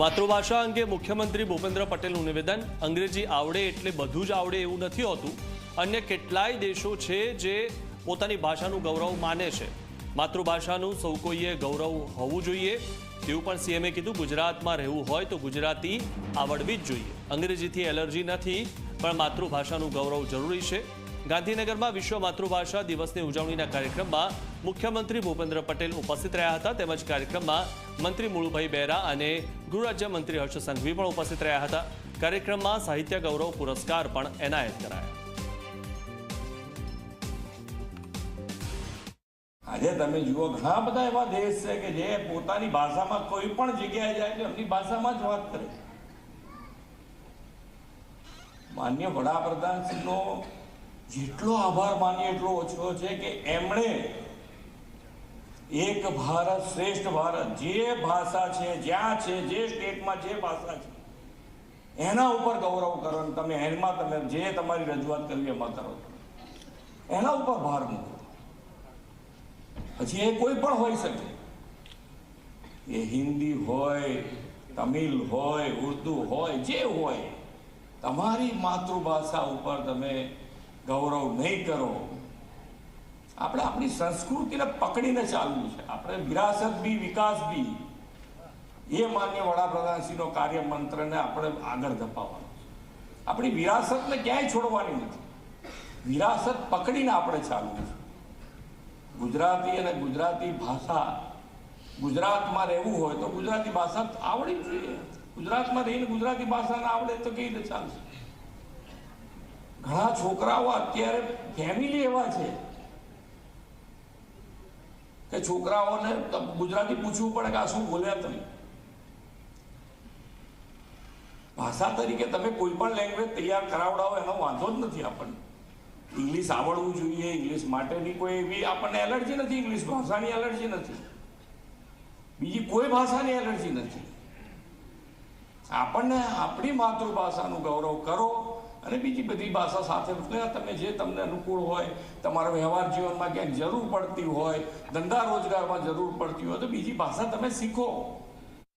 માતૃભાષા અંગે મુખ્યમંત્રી ભૂપેન્દ્ર પટેલનું નિવેદન। અંગ્રેજી આવડે એટલે બધું જ આવડે એવું નથી હોતું। અન્ય કેટલાય દેશો છે જે પોતાની ભાષાનું ગૌરવ માને છે। માતૃભાષાનું સૌ કોઈએ ગૌરવ હોવું જોઈએ તેવું પણ સીએમએ કીધું। ગુજરાતમાં રહેવું હોય તો ગુજરાતી આવડવી જ જોઈએ। અંગ્રેજીથી એલર્જી નથી પણ માતૃભાષાનું ગૌરવ જરૂરી છે। ગાંધીનગરમાં વિશ્વ માતૃભાષા દિવસની ઉજવણીના કાર્યક્રમમાં મુખ્યમંત્રી ભૂપેન્દ્ર પટેલ ઉપસ્થિત રહ્યા હતા। તેમજ કાર્યક્રમમાં મંત્રી મુળુભાઈ બેરા અને ગૃહ રાજ્યમંત્રી હર્ષ સંઘવી પણ ઉપસ્થિત રહ્યા હતા। કાર્યક્રમમાં સાહિત્ય ગૌરવ પુરસ્કાર પણ એનાયત કરાયા। આજે તમે જુઓ ઘણા બધા એવા દેશ છે કે જે પોતાની ભાષામાં કોઈ પણ જગ્યાએ જાય તો એમની ભાષામાં જ વાત કરે। માન્ય વડાપ્રધાનશ્રીનો જેટલો આભાર માનીએ એટલો ઓછો છે કે એમણે એક ભારત શ્રેષ્ઠ ભારત જે ભાષા છે જ્યાં છે જે સ્ટેટમાં જે ભાષા છે એના ઉપર ગૌરવ કરો। તમે એમાં તમે જે તમારી રજૂઆત કરવી એમાં કરો, એના ઉપર ભાર મૂકો। પછી એ કોઈ પણ હોઈ શકે, એ હિન્દી હોય, તમિલ હોય, ઉર્દુ હોય, જે હોય, તમારી માતૃભાષા ઉપર તમે ગૌરવ નહીં કરો। આપણે આપણી સંસ્કૃતિને પકડીને ચાલવું છે। આપણે વિરાસત બી વિકાસ બી એ માન્ય વડાપ્રધાનશ્રીનો કાર્યમંત્રને આપણે આગળ ધપાવવાનો છે। આપણી વિરાસતને ક્યાંય છોડવાની નથી, વિરાસત પકડીને આપણે ચાલવું છે। ગુજરાતી અને ગુજરાતી ભાષા, ગુજરાતમાં રહેવું હોય તો ગુજરાતી ભાષા આવડવી જોઈએ। ગુજરાતમાં રહીને ગુજરાતી ભાષા ના આવડે તો કેવી રીતે ચાલશે? ઘણા છોકરાઓ અત્યારે ફેમિલી એવા છે કે છોકરાઓને ગુજરાતી પૂછવું પડે કે આ શું બોલ્યા તમે। ભાષા તરીકે તમે કોઈ પણ લેંગ્વેજ તૈયાર કરાવડાવો એનો વાંધો જ નથી આપણને। ઇંગ્લિશ આવડવું જોઈએ, ઇંગ્લિશ માટેની કોઈ એવી આપણને એલર્જી નથી, ઇંગ્લિશ ભાષાની એલર્જી નથી, બીજી કોઈ ભાષાની એલર્જી નથી। આપણને આપણી માતૃભાષાનું ગૌરવ કરો અને બીજી બધી ભાષા સાથે તમે જે તમને અનુકૂળ હોય, તમારા વ્યવહાર જીવનમાં ક્યાંક જરૂર પડતી હોય, ધંધા રોજગારમાં જરૂર પડતી હોય તો બીજી ભાષા તમે શીખો।